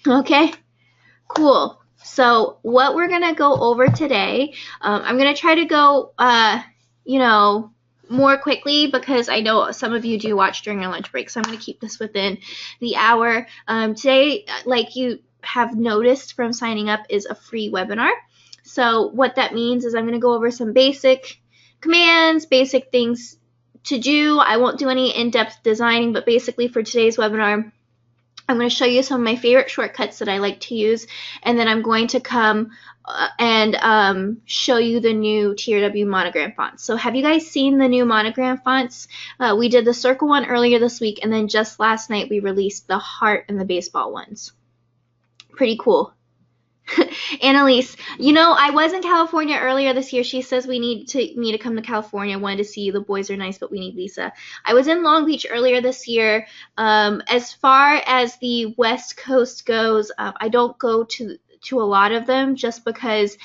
Okay, cool. So what we're going to go over today, I'm going to try to go, you know, more quickly because I know some of you do watch during your lunch break. So I'm going to keep this within the hour. Today, like you have noticed from signing up, is a free webinar. So what that means is I'm going to go over some basic commands, basic things to do. I won't do any in-depth designing, but basically for today's webinar, I'm going to show you some of my favorite shortcuts that I like to use, and then I'm going to come and show you the new TRW Monogram fonts. So have you guys seen the new Monogram fonts? We did the circle one earlier this week, and then just last night we released the heart and the baseball ones. Pretty cool. Annalise, you know, I was in California earlier this year. She says we need me to come to California. Wanted to see you. The boys are nice, but we need Lisa. I was in Long Beach earlier this year. As far as the West Coast goes, I don't go to a lot of them just because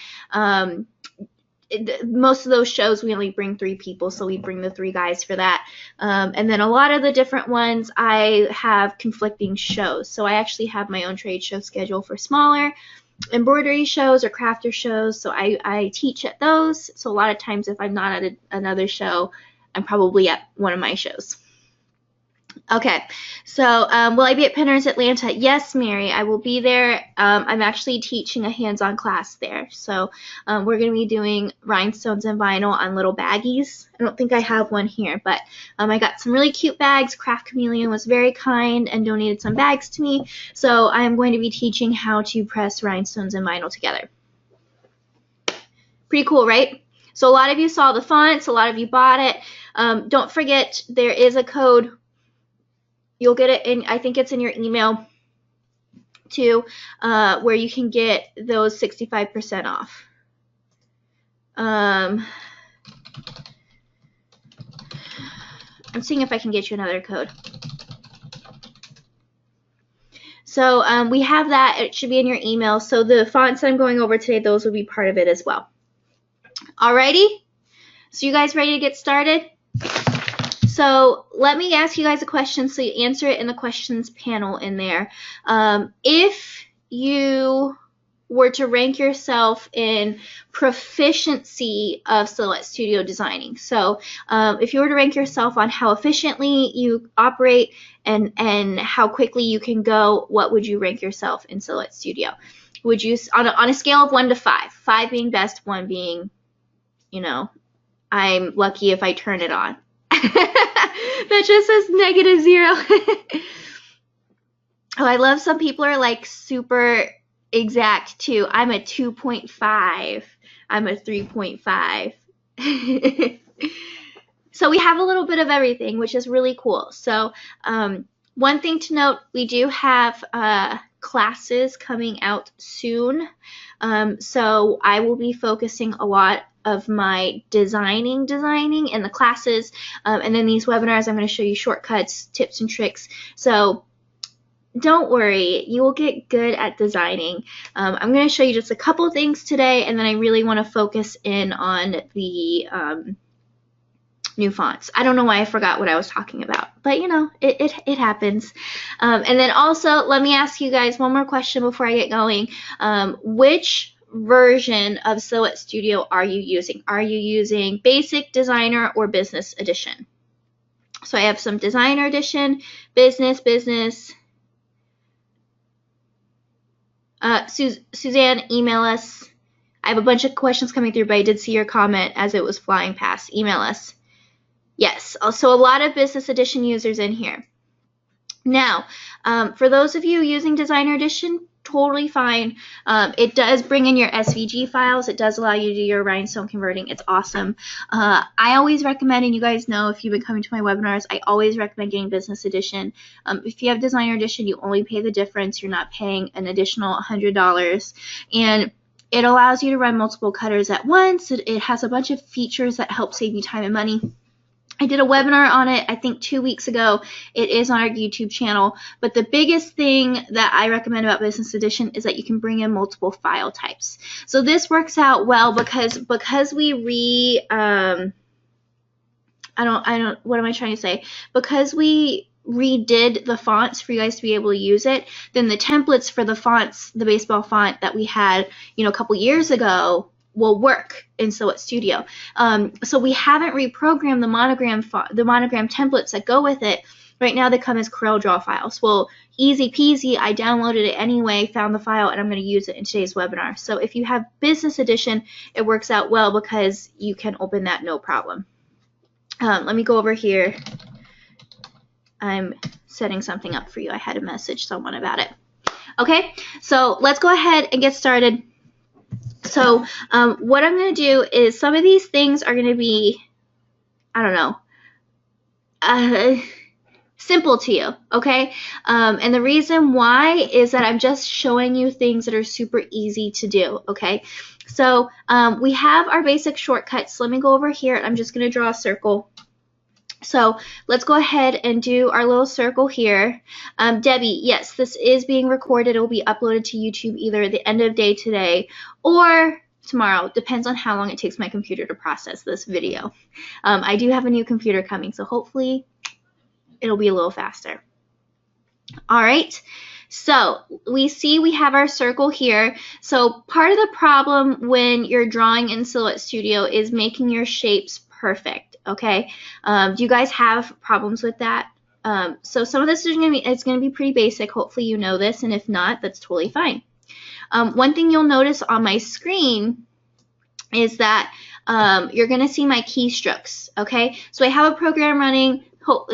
most of those shows we only bring 3 people, so we bring the 3 guys for that. And then a lot of the different ones I have conflicting shows. So I actually have my own trade show schedule for smaller embroidery shows or crafter shows, so I teach at those. So a lot of times if I'm not at another show, I'm probably at one of my shows. Okay, so will I be at Pinners Atlanta? Yes, Mary, I will be there. I'm actually teaching a hands-on class there. So we're going to be doing rhinestones and vinyl on little baggies. I don't think I have one here, but I got some really cute bags. Craft Chameleon was very kind and donated some bags to me. So I am going to be teaching how to press rhinestones and vinyl together. Pretty cool, right? So a lot of you saw the fonts. A lot of you bought it. Don't forget, there is a code. You'll get it in, I think it's in your email too, where you can get those 65% off. I'm seeing if I can get you another code. So we have that. It should be in your email. So the fonts I'm going over today, those will be part of it as well. Alrighty? So you guys ready to get started? So let me ask you guys a question so you answer it in the questions panel in there. If you were to rank yourself in proficiency of Silhouette Studio designing, so if you were to rank yourself on how efficiently you operate and how quickly you can go, what would you rank yourself in Silhouette Studio? Would you, on a scale of 1 to 5, 5 being best, 1 being, you know, I'm lucky if I turn it on. That just says -0. Oh, I love some people are like super exact too. I'm a 2.5. I'm a 3.5. So we have a little bit of everything, which is really cool. So one thing to note, we do have classes coming out soon. So I will be focusing a lot of my designing in the classes, and then these webinars I'm going to show you shortcuts, tips and tricks. So don't worry, you will get good at designing. I'm going to show you just a couple things today, and then I really want to focus in on the new fonts. I don't know why I forgot what I was talking about, but you know, it happens. And then also, let me ask you guys one more question before I get going. Which version of Silhouette Studio are you using? Are you using Basic, Designer, or Business Edition? So I have some Designer Edition, Business. Suzanne, email us. I have a bunch of questions coming through, but I did see your comment as it was flying past. Email us. Yes, also a lot of Business Edition users in here. Now, for those of you using Designer Edition, totally fine. It does bring in your SVG files. It does allow you to do your rhinestone converting. It's awesome. I always recommend, and you guys know if you've been coming to my webinars, I always recommend getting Business Edition. If you have Designer Edition, you only pay the difference. You're not paying an additional $100. And it allows you to run multiple cutters at once. It has a bunch of features that help save you time and money. I did a webinar on it, I think 2 weeks ago. It is on our YouTube channel. But the biggest thing that I recommend about Business Edition is that you can bring in multiple file types. So this works out well because we what am I trying to say? Because we redid the fonts for you guys to be able to use it, then the templates for the fonts, the baseball font that we had, you know, a couple years ago will work in Silhouette Studio. So we haven't reprogrammed the monogram templates that go with it. Right now they come as CorelDRAW files. Well, easy peasy, I downloaded it anyway, found the file, and I'm going to use it in today's webinar. So if you have Business Edition, it works out well because you can open that no problem. Let me go over here. I'm setting something up for you. I had to message someone about it. Okay, so let's go ahead and get started. So what I'm going to do is some of these things are going to be, I don't know, simple to you, okay? And the reason why is that I'm just showing you things that are super easy to do, okay? So we have our basic shortcuts. Let me go over here. I'm just going to draw a circle. So let's go ahead and do our little circle here. Debbie, yes, this is being recorded. It will be uploaded to YouTube either at the end of day today or tomorrow. Depends on how long it takes my computer to process this video. I do have a new computer coming, so hopefully it'll be a little faster. All right. So we see we have our circle here. So part of the problem when you're drawing in Silhouette Studio is making your shapes perfect, okay? Do you guys have problems with that? So some of this is going to be pretty basic. Hopefully you know this, and if not, that's totally fine. One thing you'll notice on my screen is that you're going to see my keystrokes, okay? So I have a program running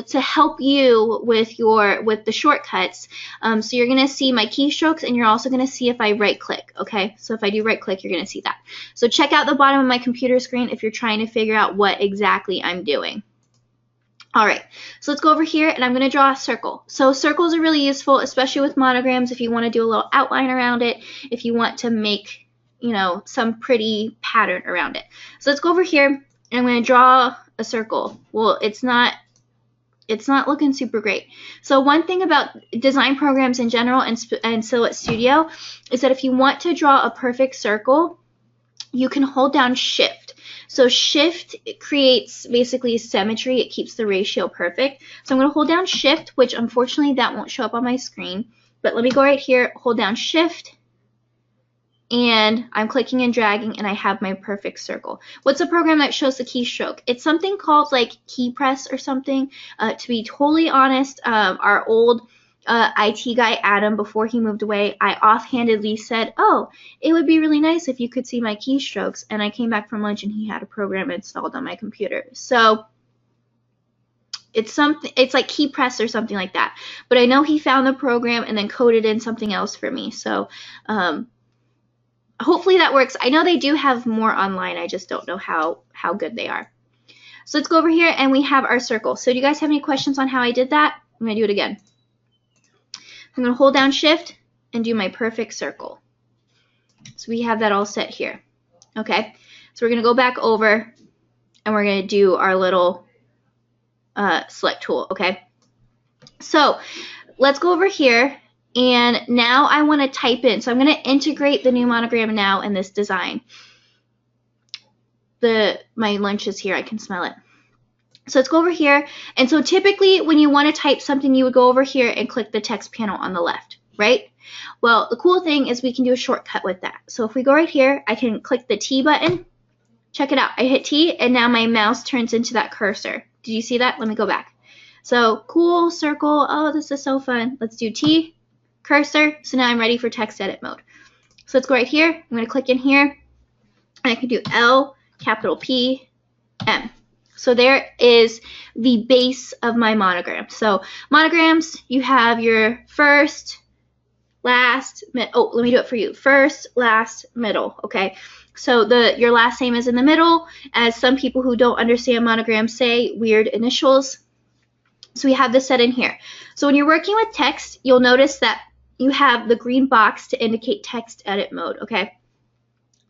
to help you with the shortcuts. So you're going to see my keystrokes, and you're also going to see if I right click, okay? So if I do right click, you're going to see that. So check out the bottom of my computer screen if you're trying to figure out what exactly I'm doing. All right, so let's go over here, and I'm going to draw a circle. So circles are really useful, especially with monograms, if you want to do a little outline around it, if you want to make, you know, some pretty pattern around it. So let's go over here, and I'm going to draw a circle. Well, it's not looking super great. So one thing about design programs in general and Silhouette Studio is that if you want to draw a perfect circle, you can hold down Shift. So Shift creates basically symmetry. It keeps the ratio perfect. So I'm going to hold down Shift, which unfortunately that won't show up on my screen. But let me go right here, hold down Shift, and I'm clicking and dragging, and I have my perfect circle. What's a program that shows the keystroke? It's something called like Key Press or something. To be totally honest, our old IT guy, Adam, before he moved away, I offhandedly said, oh, it would be really nice if you could see my keystrokes. And I came back from lunch, and he had a program installed on my computer. So it's like Key Press or something like that. But I know he found the program and then coded in something else for me. So hopefully that works. I know they do have more online. I just don't know how good they are. So let's go over here, and we have our circle. So do you guys have any questions on how I did that? I'm going to do it again. I'm going to hold down Shift and do my perfect circle. So we have that all set here. Okay. So we're going to go back over, and we're going to do our little select tool. Okay. So let's go over here. And now I want to type in. So I'm going to integrate the new monogram now in this design. My lunch is here. I can smell it. So let's go over here. And so typically when you want to type something, you would go over here and click the text panel on the left, right? Well, the cool thing is we can do a shortcut with that. So if we go right here, I can click the T button. Check it out. I hit T, and now my mouse turns into that cursor. Did you see that? Let me go back. So cool, circle. Oh, this is so fun. Let's do T. Cursor. So now I'm ready for text edit mode. So let's go right here. I'm going to click in here, and I can do L, capital P, M. So there is the base of my monogram. So monograms, you have your first, last, oh, let me do it for you. First, last, middle. Okay. So your last name is in the middle, as some people who don't understand monograms say, weird initials. So we have this set in here. So when you're working with text, you'll notice that you have the green box to indicate text edit mode, okay?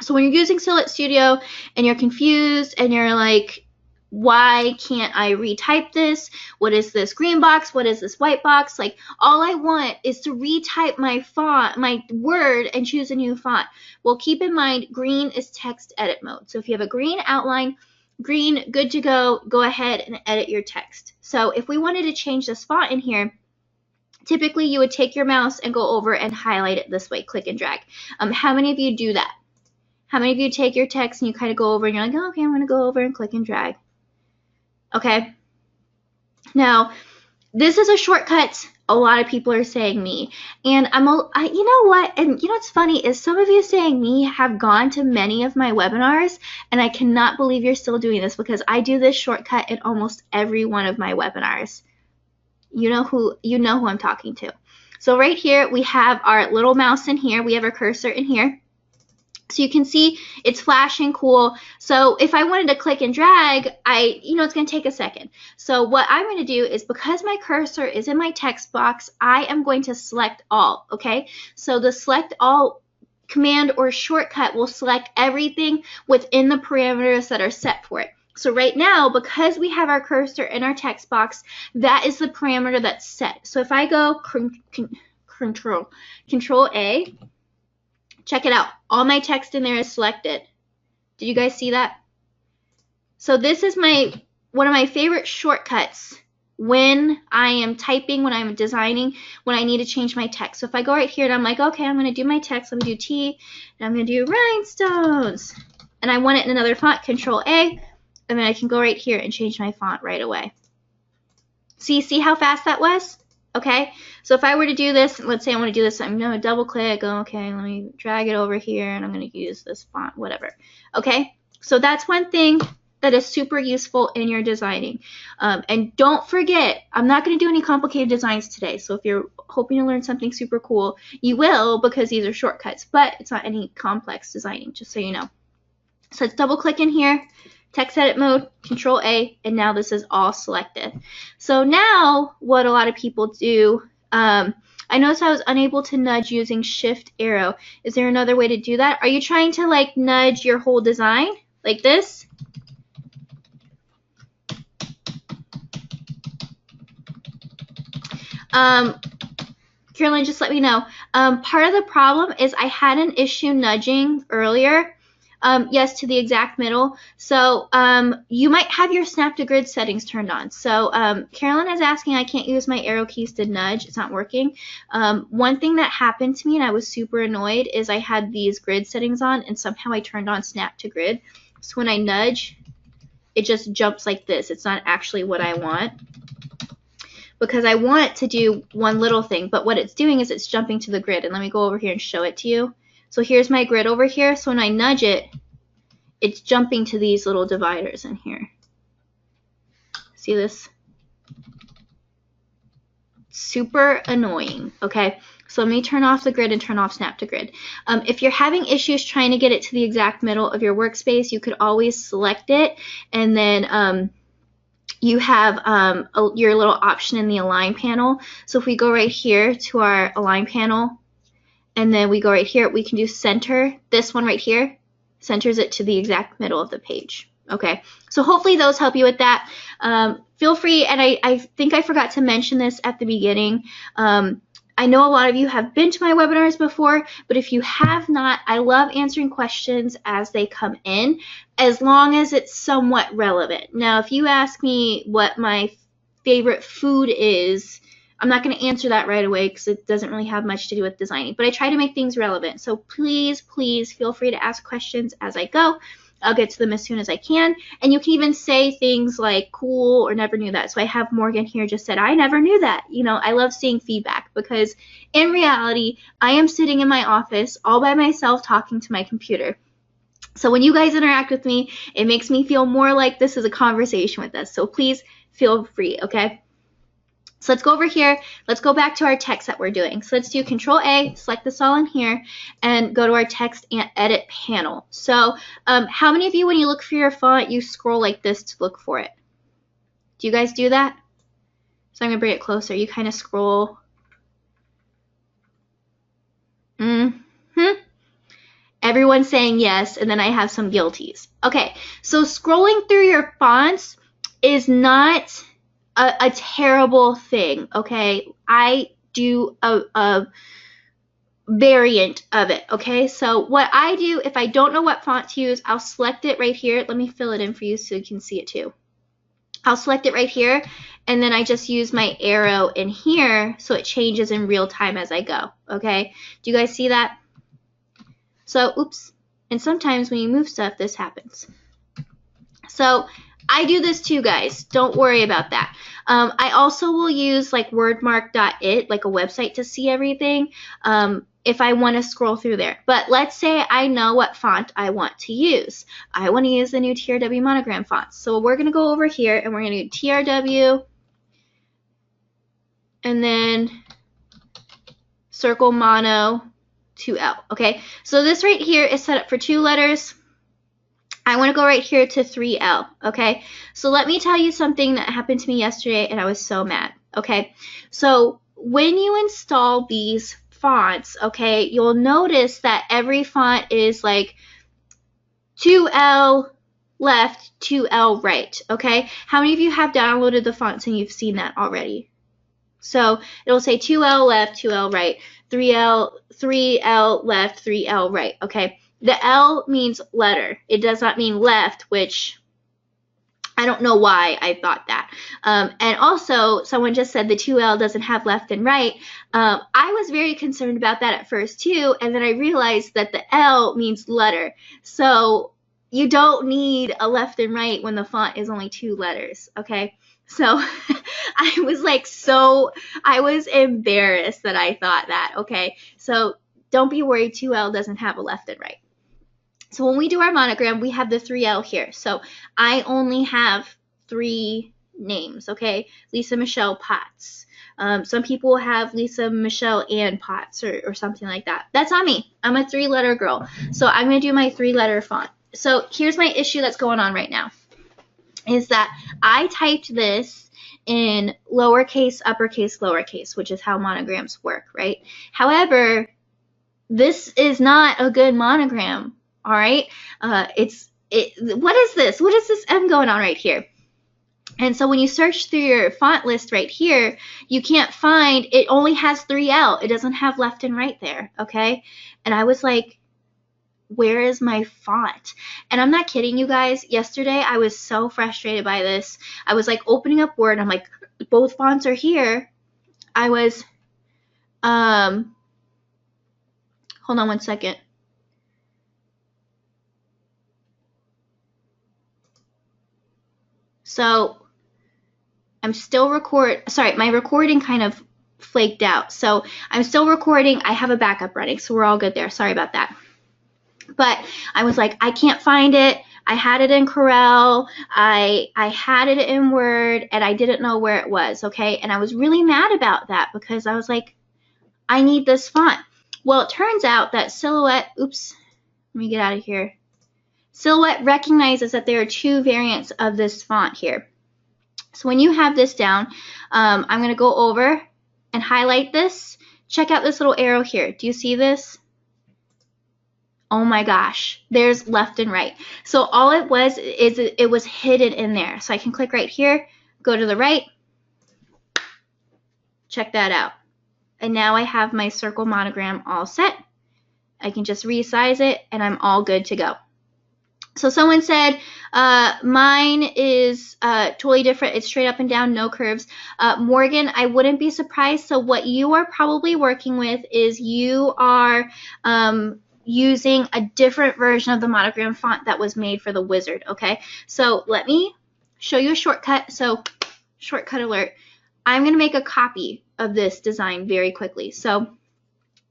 So when you're using Silhouette Studio and you're confused and you're like, why can't I retype this? What is this green box? What is this white box? Like, all I want is to retype my font, my word, and choose a new font. Well, keep in mind, green is text edit mode. So if you have a green outline, green, good to go. Go ahead and edit your text. So if we wanted to change this font in here, typically you would take your mouse and go over and highlight it this way, click and drag. How many of you do that? How many of you take your text and you kind of go over and you're like, oh, okay, I'm going to go over and click and drag. Okay. Now, this is a shortcut a lot of people are saying me. And you know what? And you know what's funny is some of you saying me have gone to many of my webinars, and I cannot believe you're still doing this because I do this shortcut in almost every one of my webinars. You know who I'm talking to. So right here, we have our little mouse in here. We have our cursor in here. So you can see it's flashing cool. So if I wanted to click and drag, it's going to take a second. So what I'm going to do is, because my cursor is in my text box, I am going to select all, okay? So the select all command or shortcut will select everything within the parameters that are set for it. So right now, because we have our cursor in our text box, that is the parameter that's set. So if I go Control A, check it out. All my text in there is selected. Did you guys see that? So this is one of my favorite shortcuts when I am typing, when I'm designing, when I need to change my text. So if I go right here and I'm like, okay, I'm going to do my text. Let me do T, and I'm going to do rhinestones. And I want it in another font, Control A, and then I can go right here and change my font right away. See how fast that was? Okay, so if I were to do this, let's say I want to do this, I'm going to double click, okay, let me drag it over here, and I'm going to use this font, whatever. Okay, so that's one thing that is super useful in your designing. And don't forget, I'm not going to do any complicated designs today, so if you're hoping to learn something super cool, you will, because these are shortcuts, but it's not any complex designing, just so you know. So let's double click in here. Text edit mode, Control A, and now this is all selected. So now what a lot of people do, I noticed I was unable to nudge using shift arrow. Is there another way to do that? Are you trying to like nudge your whole design like this? Carolyn, just let me know. Part of the problem is I had an issue nudging earlier. Yes, to the exact middle. So you might have your snap to grid settings turned on. So Carolyn is asking, I can't use my arrow keys to nudge. It's not working. One thing that happened to me, and I was super annoyed, is I had these grid settings on, and somehow I turned on snap to grid. So when I nudge, it just jumps like this. It's not actually what I want, because I want to do one little thing, but what it's doing is it's jumping to the grid. And let me go over here and show it to you. So here's my grid over here. So when I nudge it, it's jumping to these little dividers in here. See this? Super annoying. Okay, so let me turn off the grid and turn off snap to grid. If you're having issues trying to get it to the exact middle of your workspace, you could always select it, and then you have your little option in the align panel. So if we go right here to our align panel, and then we go right here, we can do center. This one right here centers it to the exact middle of the page. Okay, so hopefully those help you with that. Feel free, and I think I forgot to mention this at the beginning. I know a lot of you have been to my webinars before, but if you have not, I love answering questions as they come in, as long as it's somewhat relevant. Now, if you ask me what my favorite food is, I'm not going to answer that right away because it doesn't really have much to do with designing, but I try to make things relevant. So please, please feel free to ask questions as I go. I'll get to them as soon as I can. And you can even say things like cool or never knew that. So I have Morgan here just said, I never knew that. You know, I love seeing feedback because in reality, I am sitting in my office all by myself talking to my computer. So when you guys interact with me, it makes me feel more like this is a conversation with us. So please feel free, okay? So let's go over here. Let's go back to our text that we're doing. So let's do Control A, select this all in here, and go to our text and edit panel. So how many of you, when you look for your font, you scroll like this to look for it? Do you guys do that? So I'm going to bring it closer. You kind of scroll. Everyone's saying yes, and then I have some guilties. Okay, so scrolling through your fonts is not a terrible thing, okay? I do variant of it, okay? So what I do, if I don't know what font to use, I'll select it right here. Let me fill it in for you so you can see it too. I'll select it right here, and then I just use my arrow in here so it changes in real time as I go, okay? Do you guys see that? So, oops. And sometimes when you move stuff, this happens. So I do this too, guys. Don't worry about that. I also will use like wordmark.it, like a website, to see everything if I want to scroll through there. But let's say I know what font I want to use. I want to use the new TRW Monogram font. So we're going to go over here and we're going to do TRW and then circle mono 2L. Okay, so this right here is set up for 2 letters. I want to go right here to 3L, okay? So let me tell you something that happened to me yesterday, and I was so mad, okay? So when you install these fonts, okay, you'll notice that every font is like 2L left, 2L right, okay? How many of you have downloaded the fonts and you've seen that already? So it'll say 2L left, 2L right, 3L left, 3L right, okay? The L means letter. It does not mean left, which I don't know why I thought that. And also, someone just said the 2L doesn't have left and right. I was very concerned about that at first too, and then I realized that the L means letter. So you don't need a left and right when the font is only 2 letters, okay? So I was embarrassed that I thought that, okay? So don't be worried, 2L doesn't have a left and right. So when we do our monogram, we have the 3L here. So I only have 3 names, okay? Lisa Michelle Potts. Some people have Lisa Michelle Ann Potts or something like that. That's not me. I'm a 3-letter girl. So I'm going to do my 3-letter font. So here's my issue that's going on right now, is that I typed this in lowercase, uppercase, lowercase, which is how monograms work, right? However, this is not a good monogram. All right, what is this? What is this M going on right here? And so when you search through your font list right here, you can't find, it only has 3L. It doesn't have left and right there, okay? And I was like, where is my font? And I'm not kidding you guys. Yesterday, I was so frustrated by this. I was like opening up Word. I'm like, both fonts are here. I was, hold on one second. So I'm still my recording kind of flaked out. So I'm still recording. I have a backup running, so we're all good there. Sorry about that. But I was like, I can't find it. I had it in Corel. I had it in Word, and I didn't know where it was, okay? And I was really mad about that because I was like, I need this font. Well, it turns out that Silhouette, oops, let me get out of here. Silhouette recognizes that there are 2 variants of this font here. So when you have this down, I'm going to go over and highlight this. Check out this little arrow here. Do you see this? Oh my gosh, there's left and right. So all it was is it was hidden in there. So I can click right here, go to the right, check that out. And now I have my circle monogram all set. I can just resize it and I'm all good to go. So someone said, mine is totally different. It's straight up and down, no curves. Morgan, I wouldn't be surprised. So what you are probably working with is you are using a different version of the monogram font that was made for the wizard, okay? So let me show you a shortcut. So shortcut alert. I'm going to make a copy of this design very quickly. So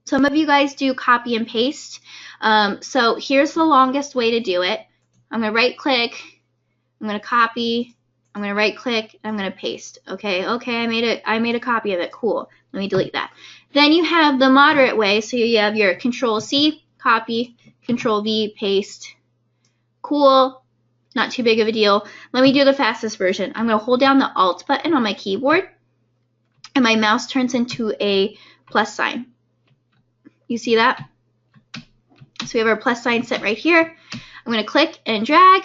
some of you guys do copy and paste. So here's the longest way to do it. I'm going to right click, I'm going to copy, I'm going to right click, I'm going to paste. Okay, I made a copy of it. Cool. Let me delete that. Then you have the moderate way. So you have your Control C, copy, Control V, paste. Cool. Not too big of a deal. Let me do the fastest version. I'm going to hold down the Alt button on my keyboard and my mouse turns into a plus sign. You see that? So we have our plus sign set right here. I'm going to click and drag,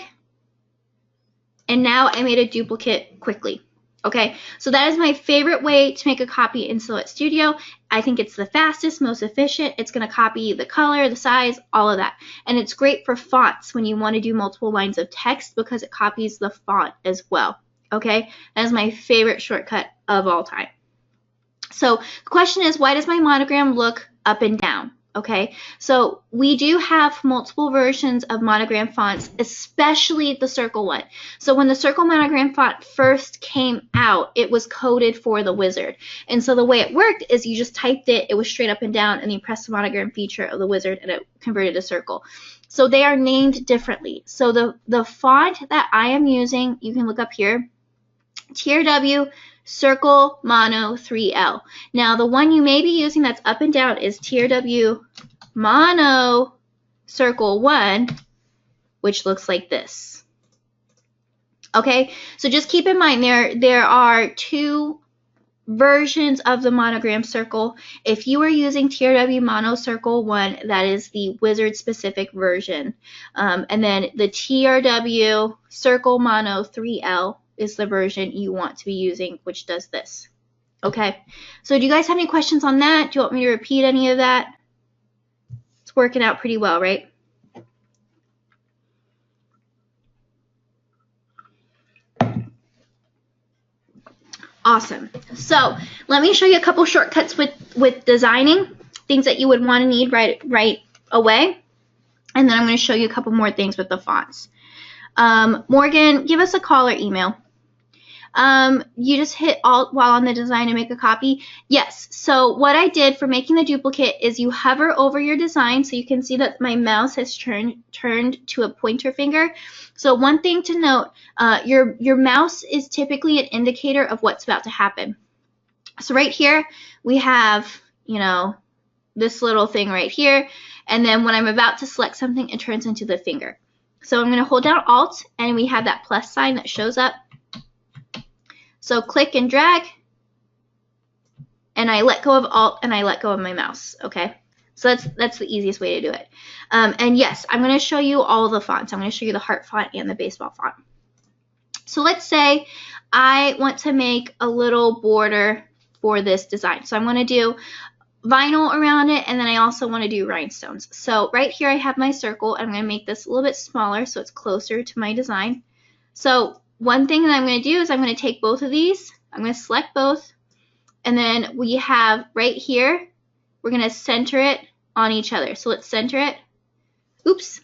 and now I made a duplicate quickly. Okay, so that is my favorite way to make a copy in Silhouette Studio. I think it's the fastest, most efficient. It's going to copy the color, the size, all of that. And it's great for fonts when you want to do multiple lines of text because it copies the font as well. Okay, that is my favorite shortcut of all time. So the question is, why does my monogram look up and down? Okay, so we do have multiple versions of monogram fonts, especially the circle one. So when the circle monogram font first came out, it was coded for the wizard. And so the way it worked is you just typed it, it was straight up and down, and you pressed the monogram feature of the wizard and it converted to circle. So they are named differently. So the font that I am using, you can look up here, TRW Circle Mono 3L. Now the one you may be using that's up and down is TRW Mono Circle 1, which looks like this. Okay, so just keep in mind there are two versions of the monogram circle. If you are using TRW Mono Circle 1, that is the wizard specific version. And then the TRW Circle Mono 3L is the version you want to be using, which does this. Okay, so do you guys have any questions on that? Do you want me to repeat any of that? It's working out pretty well, right? Awesome. So let me show you a couple shortcuts with designing, things that you would want to need right away. And then I'm going to show you a couple more things with the fonts. Morgan, give us a call or email. You just hit Alt while on the design and make a copy. Yes, so what I did for making the duplicate is you hover over your design, so you can see that my mouse has turned to a pointer finger. So one thing to note, your mouse is typically an indicator of what's about to happen. So right here we have, you know, this little thing right here, and then when I'm about to select something, it turns into the finger. So I'm going to hold down Alt, and we have that plus sign that shows up. So click and drag, and I let go of Alt, and I let go of my mouse, okay? So that's the easiest way to do it. And yes, I'm going to show you all the fonts. I'm going to show you the heart font and the baseball font. So let's say I want to make a little border for this design. So I'm going to do vinyl around it, and then I also want to do rhinestones. So right here I have my circle, and I'm going to make this a little bit smaller so it's closer to my design. So one thing that I'm going to do is I'm going to take both of these, I'm going to select both, and then we have right here, we're going to center it on each other. So let's center it. Oops.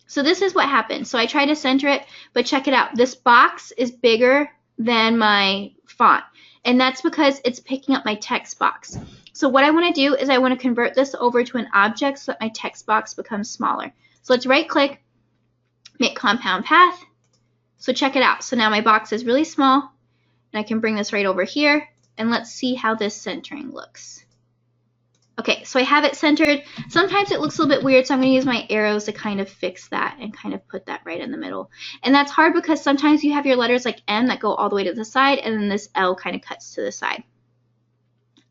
So this is what happened. So I tried to center it, but check it out. This box is bigger than my font, and that's because it's picking up my text box. So what I want to do is I want to convert this over to an object so that my text box becomes smaller. So let's right click, make compound path. So check it out. So now my box is really small, and I can bring this right over here, and let's see how this centering looks. Okay, so I have it centered. Sometimes it looks a little bit weird, so I'm going to use my arrows to kind of fix that and kind of put that right in the middle. And that's hard because sometimes you have your letters like M that go all the way to the side, and then this L kind of cuts to the side.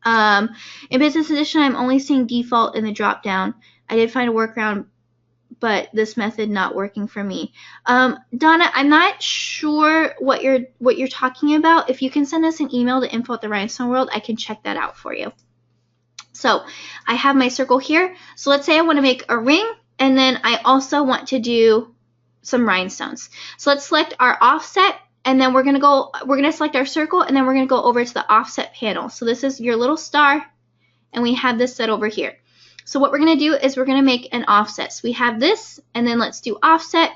In Business Edition, I'm only seeing default in the drop down. I did find a workaround, but this method not working for me. Donna, I'm not sure what you're talking about. If you can send us an email to info@therhinestone.world, I can check that out for you. So I have my circle here. So let's say I want to make a ring, and then I also want to do some rhinestones. So let's select our offset, and then we're gonna select our circle, and then we're gonna go over to the offset panel. So this is your little star, and we have this set over here. So what we're going to do is we're going to make an offset. So we have this, and then let's do offset.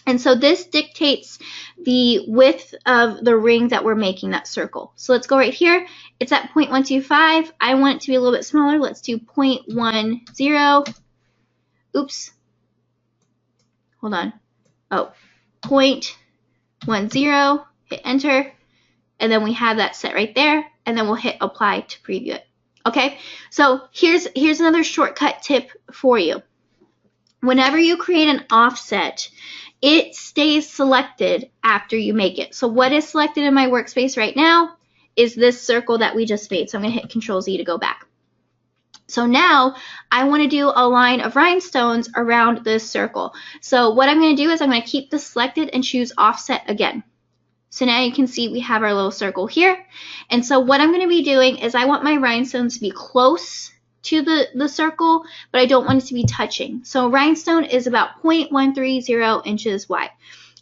And so this dictates the width of the ring that we're making, that circle. So let's go right here. It's at 0.125. I want it to be a little bit smaller. Let's do 0.10. Oops. Hold on. Oh, 0.10. Hit enter. And then we have that set right there. And then we'll hit apply to preview it. Okay, so here's another shortcut tip for you. Whenever you create an offset, it stays selected after you make it. So what is selected in my workspace right now is this circle that we just made. So I'm going to hit Control-Z to go back. So now I want to do a line of rhinestones around this circle. So what I'm going to do is I'm going to keep this selected and choose offset again. So now you can see we have our little circle here. And so what I'm going to be doing is I want my rhinestones to be close to the circle, but I don't want it to be touching. So a rhinestone is about 0.130 inches wide.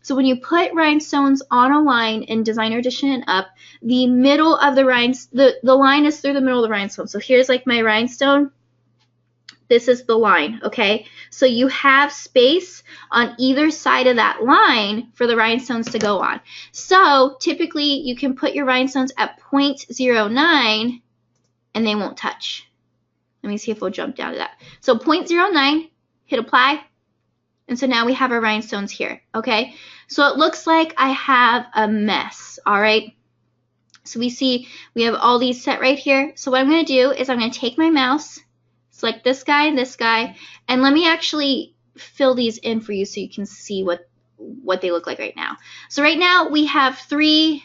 So when you put rhinestones on a line in Designer Edition and up, the middle of the line is through the middle of the rhinestone. So here's like my rhinestone. This is the line, okay? So you have space on either side of that line for the rhinestones to go on. So typically you can put your rhinestones at 0.09 and they won't touch. Let me see if we'll jump down to that. So 0.09, hit apply. And so now we have our rhinestones here, okay? So it looks like I have a mess, all right? So we see we have all these set right here. So what I'm going to do is I'm going to take my mouse, select this guy and this guy, and let me actually fill these in for you so you can see what they look like right now. So right now we have 3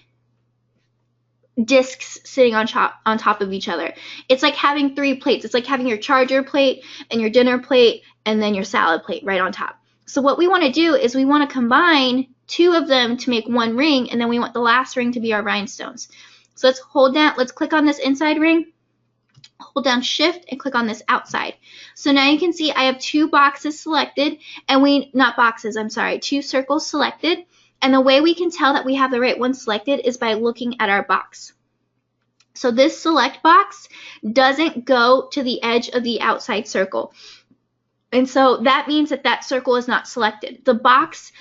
discs sitting on top of each other. It's like having 3 plates. It's like having your charger plate and your dinner plate and then your salad plate right on top. So what we want to do is we want to combine 2 of them to make 1 ring, and then we want the last ring to be our rhinestones. So let's click on this inside ring, hold down shift and click on this outside. So now you can see I have 2 boxes selected, and 2 circles selected. And the way we can tell that we have the right one selected is by looking at our box. So this select box doesn't go to the edge of the outside circle. And so that means that that circle is not selected. The box,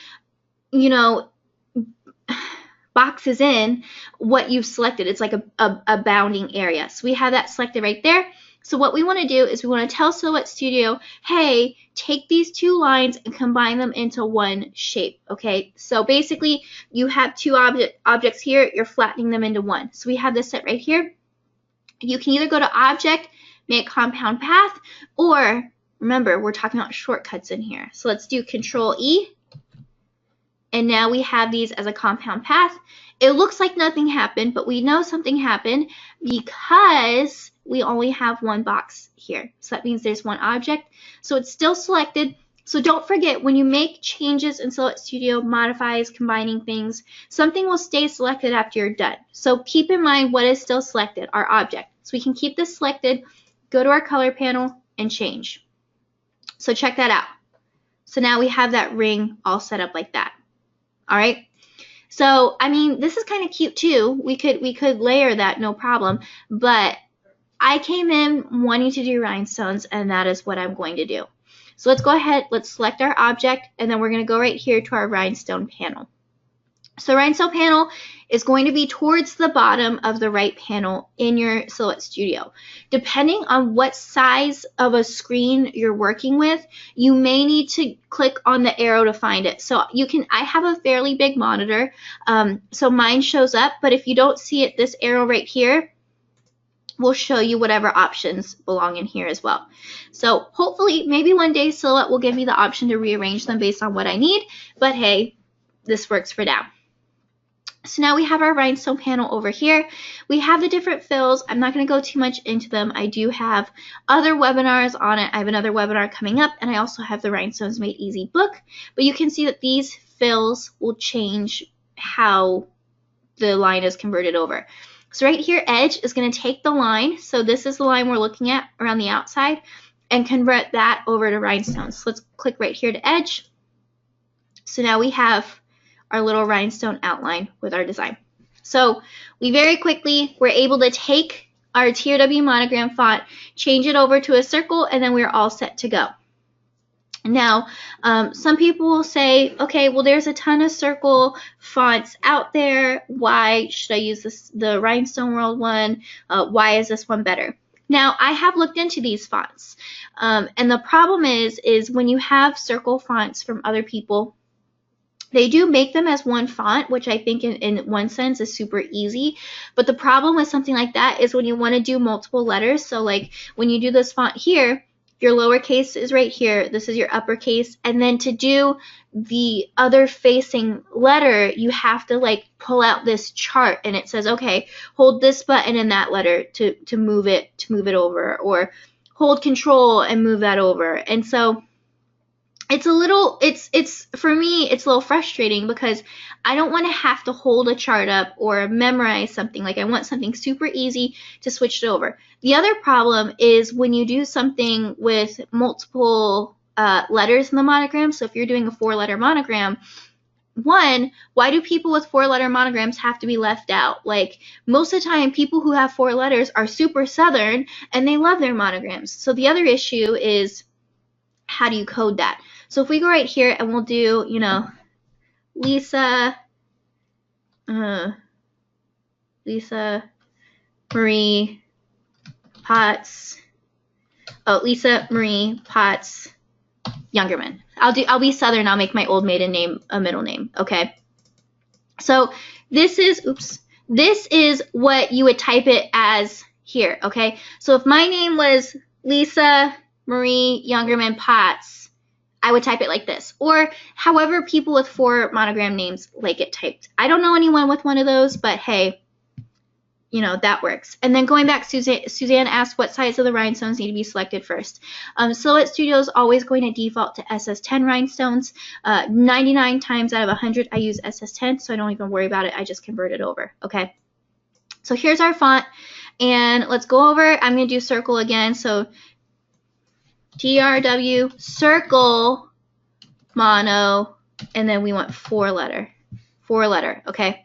boxes in what you've selected. It's like a bounding area. So we have that selected right there. So what we want to do is we want to tell Silhouette Studio, hey, take these 2 lines and combine them into 1 shape, okay? So basically, you have 2 objects here, you're flattening them into 1. So we have this set right here. You can either go to Object, make Compound Path, or, remember, we're talking about shortcuts in here. So let's do Control-E, and now we have these as a compound path. It looks like nothing happened, but we know something happened because we only have 1 box here. So that means there's 1 object. So it's still selected. So don't forget, when you make changes in Silhouette Studio, modifies, combining things, something will stay selected after you're done. So keep in mind what is still selected, our object. So we can keep this selected, go to our color panel, and change. So check that out. So now we have that ring all set up like that. All right. So, I mean, this is kind of cute too. We could layer that, no problem. But I came in wanting to do rhinestones, and that is what I'm going to do. So let's go ahead, let's select our object, and then we're going to go right here to our rhinestone panel. So rhinestone panel is going to be towards the bottom of the right panel in your Silhouette Studio. Depending on what size of a screen you're working with, you may need to click on the arrow to find it. So I have a fairly big monitor, so mine shows up, but if you don't see it, this arrow right here will show you whatever options belong in here as well. So hopefully, maybe one day Silhouette will give me the option to rearrange them based on what I need, but hey, this works for now. So now we have our rhinestone panel over here. We have the different fills. I'm not going to go too much into them. I do have other webinars on it. I have another webinar coming up, and I also have the Rhinestones Made Easy book. But you can see that these fills will change how the line is converted over. So right here, Edge is going to take the line. So this is the line we're looking at around the outside, and convert that over to rhinestones. So let's click right here to Edge. So now we have our little rhinestone outline with our design. So we very quickly were able to take our TRW Monogram font, change it over to a circle, and then we're all set to go. Now, some people will say, okay, well, there's a ton of circle fonts out there. Why should I use the Rhinestone World one? Why is this one better? Now, I have looked into these fonts, and the problem is when you have circle fonts from other people, they do make them as one font, which I think in one sense is super easy. But the problem with something like that is when you want to do multiple letters. So like when you do this font here, your lowercase is right here. This is your uppercase. And then to do the other facing letter, you have to like pull out this chart, and it says, okay, hold this button and that letter to move it over, or hold control and move that over. And so it's a little, for me, it's a little frustrating because I don't want to have to hold a chart up or memorize something. Like I want something super easy to switch it over. The other problem is when you do something with multiple letters in the monogram. So if you're doing a 4-letter monogram, one, why do people with 4-letter monograms have to be left out? Like most of the time, people who have 4 letters are super Southern and they love their monograms. So the other issue is, how do you code that? So if we go right here and we'll do, you know, Lisa Marie Potts. Oh, Lisa Marie Potts Youngerman. I'll be Southern. I'll make my old maiden name a middle name. Okay. So this is what you would type it as here. Okay. So if my name was Lisa Marie Youngerman Potts, I would type it like this, or however people with 4 monogram names like it typed. I don't know anyone with one of those, but hey, you know, that works. And then going back, Suzanne asked what size of the rhinestones need to be selected first. Silhouette Studio is always going to default to SS10 rhinestones. 99 times out of 100, I use SS10, so I don't even worry about it. I just convert it over, okay? So here's our font, and let's go over. I'm going to do circle again, so TRW, circle, mono, and then we want 4-letter, okay?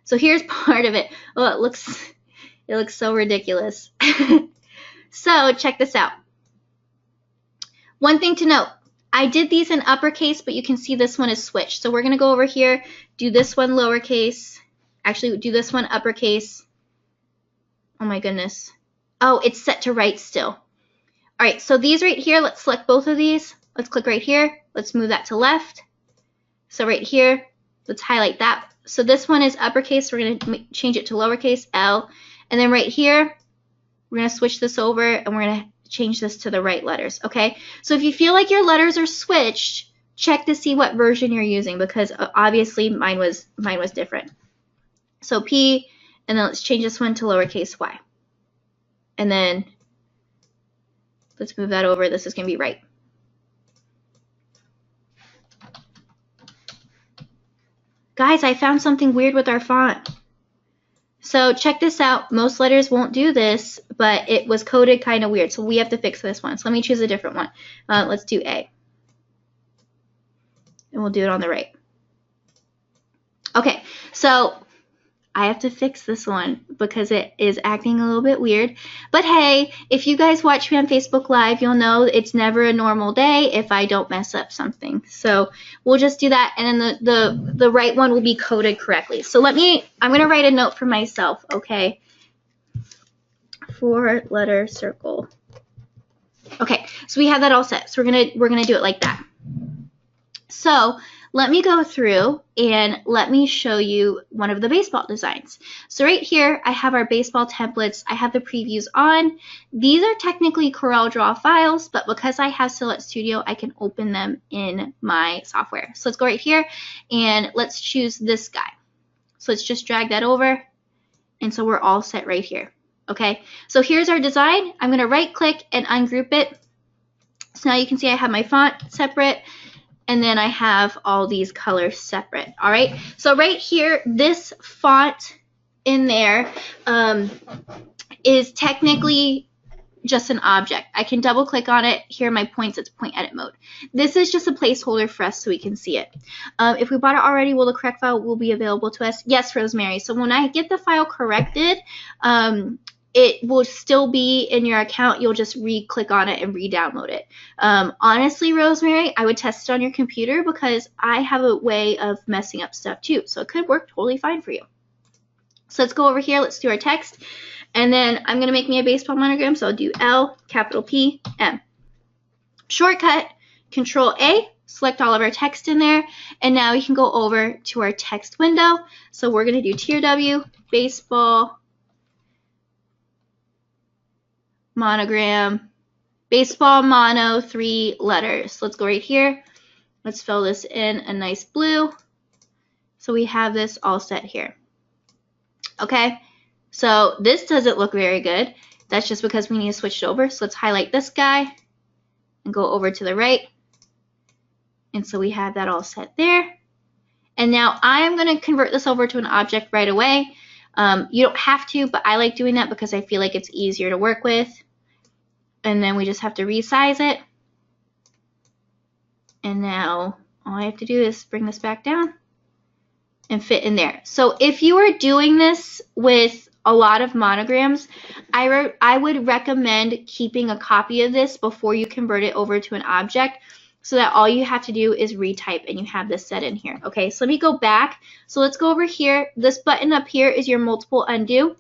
So here's part of it. Oh, it looks so ridiculous. So check this out. One thing to note, I did these in uppercase, but you can see this one is switched. So we're going to go over here, do this one lowercase, actually do this one uppercase. Oh my goodness. Oh, it's set to right still. All right, so these right here, let's select both of these. Let's click right here. Let's move that to left. So right here, let's highlight that. So this one is uppercase. We're going to change it to lowercase L. And then right here, we're going to switch this over and we're going to change this to the right letters, okay? So if you feel like your letters are switched, check to see what version you're using because obviously mine was different. So P, and then let's change this one to lowercase y. And then let's move that over. This is going to be right. Guys, I found something weird with our font. So check this out. Most letters won't do this, but it was coded kind of weird. So we have to fix this one. So let me choose a different one. Let's do A. And we'll do it on the right. Okay, so I have to fix this one because it is acting a little bit weird. But hey, if you guys watch me on Facebook Live, you'll know it's never a normal day if I don't mess up something. So we'll just do that, and then the right one will be coded correctly. So I'm going to write a note for myself, okay? 4-letter circle. Okay, so we have that all set. So we're gonna do it like that. So let me go through and let me show you one of the baseball designs. So right here, I have our baseball templates. I have the previews on. These are technically CorelDRAW files, but because I have Silhouette Studio, I can open them in my software. So let's go right here and let's choose this guy. So let's just drag that over. And so we're all set right here. Okay, so here's our design. I'm gonna right click and ungroup it. So now you can see I have my font separate. And then I have all these colors separate. All right. So right here, this font in there is technically just an object. I can double click on it. Here are my points. It's point edit mode. This is just a placeholder for us so we can see it. If we bought it already, will the correct file will be available to us? Yes, Rosemary. So when I get the file corrected, it will still be in your account. You'll just re-click on it and re-download it. Honestly, Rosemary, I would test it on your computer because I have a way of messing up stuff too. So it could work totally fine for you. So let's go over here. Let's do our text. And then I'm going to make me a baseball monogram. So I'll do L, capital P, M. Shortcut, Control A, select all of our text in there. And now we can go over to our text window. So we're going to do TRW, baseball, monogram, baseball mono, 3 letters. Let's go right here. Let's fill this in a nice blue. So we have this all set here. Okay, so this doesn't look very good. That's just because we need to switch it over. So let's highlight this guy and go over to the right. And so we have that all set there. And now I'm going to convert this over to an object right away. You don't have to, but I like doing that because I feel like it's easier to work with. And then we just have to resize it. And now all I have to do is bring this back down and fit in there. So if you are doing this with a lot of monograms, I would recommend keeping a copy of this before you convert it over to an object, so that all you have to do is retype and you have this set in here. Okay, so let me go back. So let's go over here. This button up here is your multiple undo.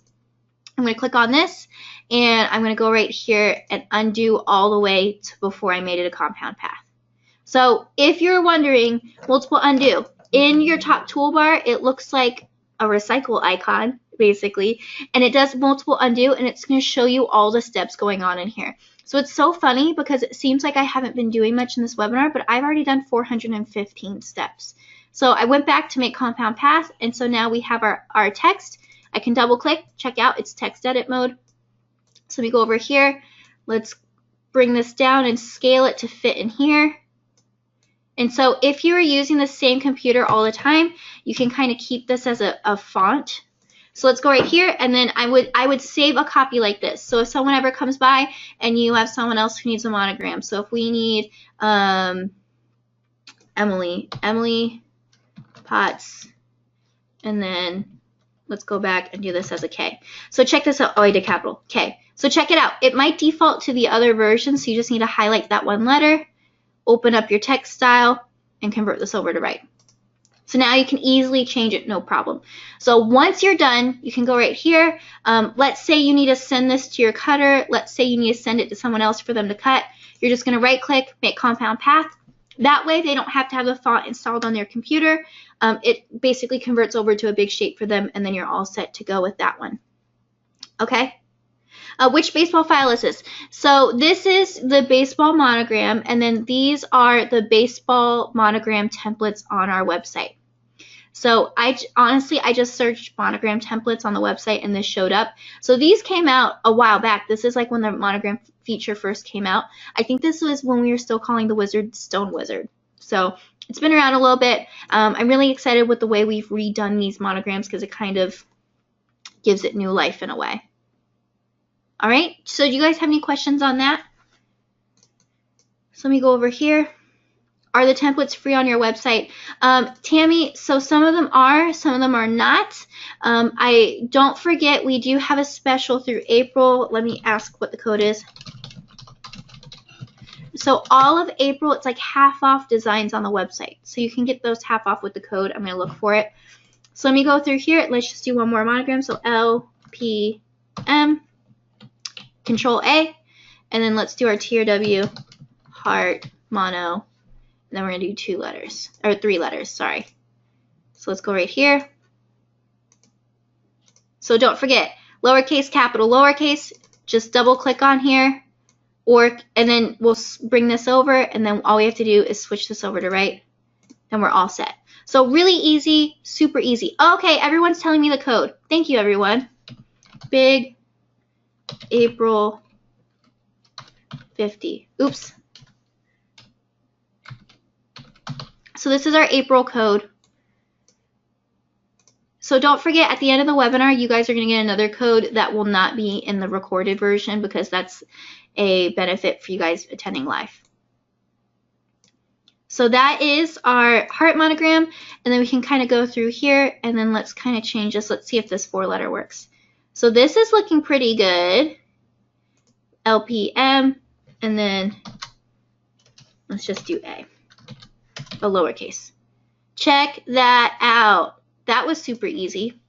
I'm going to click on this, and I'm going to go right here and undo all the way to before I made it a compound path. So if you're wondering, multiple undo, in your top toolbar, it looks like a recycle icon, basically, and it does multiple undo, and it's going to show you all the steps going on in here. So it's so funny because it seems like I haven't been doing much in this webinar, but I've already done 415 steps. So I went back to make compound path, and so now we have our text. I can double click, check out, it's text edit mode. So let me go over here. Let's bring this down and scale it to fit in here. And so if you are using the same computer all the time, you can kind of keep this as a font. So let's go right here, and then I would save a copy like this. So if someone ever comes by and you have someone else who needs a monogram, so if we need Emily Potts, and then let's go back and do this as a K. So check this out. Oh, I did capital K. So check it out. It might default to the other version, so you just need to highlight that one letter, open up your text style, and convert this over to right. So now you can easily change it, no problem. So once you're done, you can go right here. Let's say you need to send this to your cutter. Let's say you need to send it to someone else for them to cut. You're just going to right click, make compound path. That way they don't have to have the font installed on their computer. It basically converts over to a big shape for them, and then you're all set to go with that one. Okay? Which baseball file is this? So this is the baseball monogram, and then these are the baseball monogram templates on our website. So honestly, I just searched monogram templates on the website, and this showed up. So these came out a while back. This is like when the monogram feature first came out. I think this was when we were still calling the wizard Stone Wizard. So it's been around a little bit. I'm really excited with the way we've redone these monograms because it kind of gives it new life in a way. All right, so do you guys have any questions on that? So let me go over here. Are the templates free on your website? Tammy, so some of them are not. I don't forget, we do have a special through April. Let me ask what the code is. So all of April, it's like half off designs on the website. So you can get those half off with the code. I'm going to look for it. So let me go through here. Let's just do one more monogram. So LPM. Control A, and then let's do our TRW heart mono, and then we're going to do 2 letters, or 3 letters, sorry. So let's go right here. So don't forget, lowercase, capital, lowercase, just double click on here, and then we'll bring this over, and then all we have to do is switch this over to right, then we're all set. So really easy, super easy. Okay, everyone's telling me the code. Thank you, everyone. Big April 50. Oops. So this is our April code. So don't forget, at the end of the webinar, you guys are going to get another code that will not be in the recorded version because that's a benefit for you guys attending live. So that is our heart monogram, and then we can kind of go through here, and then let's kind of change this. Let's see if this 4-letter works. So this is looking pretty good. LPM, and then let's just do A lowercase. Check that out. That was super easy.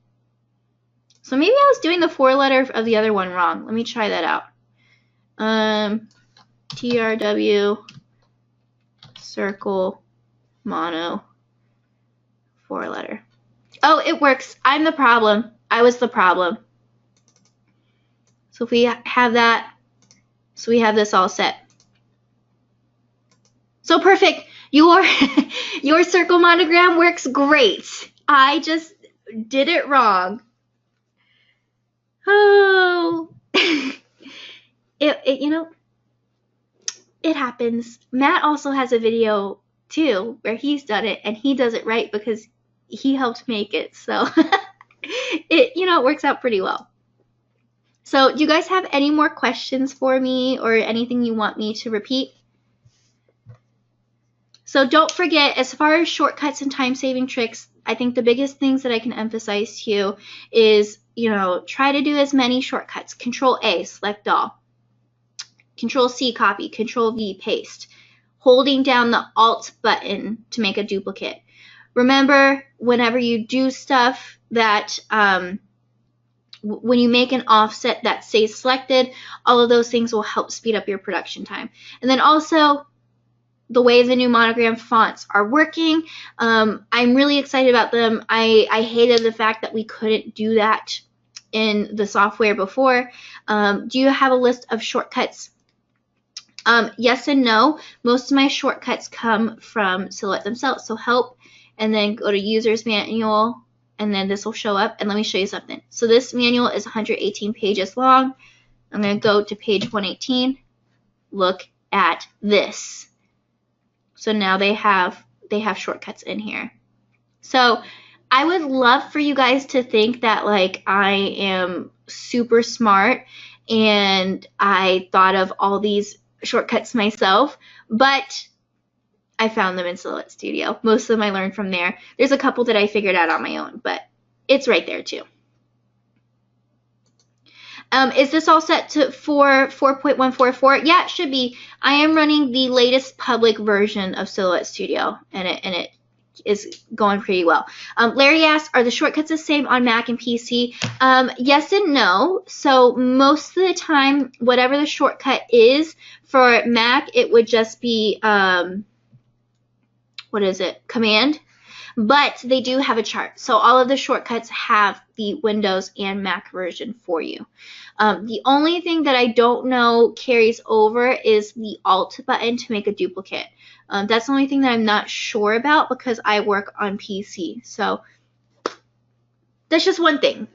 So maybe I was doing the 4-letter of the other one wrong. Let me try that out. TRW circle mono 4-letter. Oh, it works. I'm the problem. I was the problem. So if we have that, so we have this all set. So perfect. Your circle monogram works great. I just did it wrong. Oh, you know, it happens. Matt also has a video too, where he's done it, and he does it right because he helped make it. So it works out pretty well. So do you guys have any more questions for me or anything you want me to repeat? So don't forget, as far as shortcuts and time-saving tricks, I think the biggest things that I can emphasize to you is, try to do as many shortcuts. Control A, select all. Control C, copy. Control V, paste. Holding down the Alt button to make a duplicate. Remember, whenever you do stuff that, when you make an offset that stays selected, all of those things will help speed up your production time. And then also, the way the new monogram fonts are working, I'm really excited about them. I hated the fact that we couldn't do that in the software before. Do you have a list of shortcuts? Yes and no. Most of my shortcuts come from Silhouette themselves. So help, and then go to User's Manual, and then this will show up. And let me show you something. So this manual is 118 pages long. I'm going to go to page 118. Look at this. So now they have shortcuts in here. So I would love for you guys to think that like I am super smart and I thought of all these shortcuts myself, but I found them in Silhouette Studio. Most of them I learned from there. There's a couple that I figured out on my own, but it's right there too. Is this all set for 4.144? Yeah, it should be. I am running the latest public version of Silhouette Studio, and it is going pretty well. Larry asked, are the shortcuts the same on Mac and PC? Yes and no. So most of the time, whatever the shortcut is for Mac, it would just be, Command. But they do have a chart. So all of the shortcuts have the Windows and Mac version for you. The only thing that I don't know carries over is the Alt button to make a duplicate. That's the only thing that I'm not sure about because I work on PC. So that's just one thing.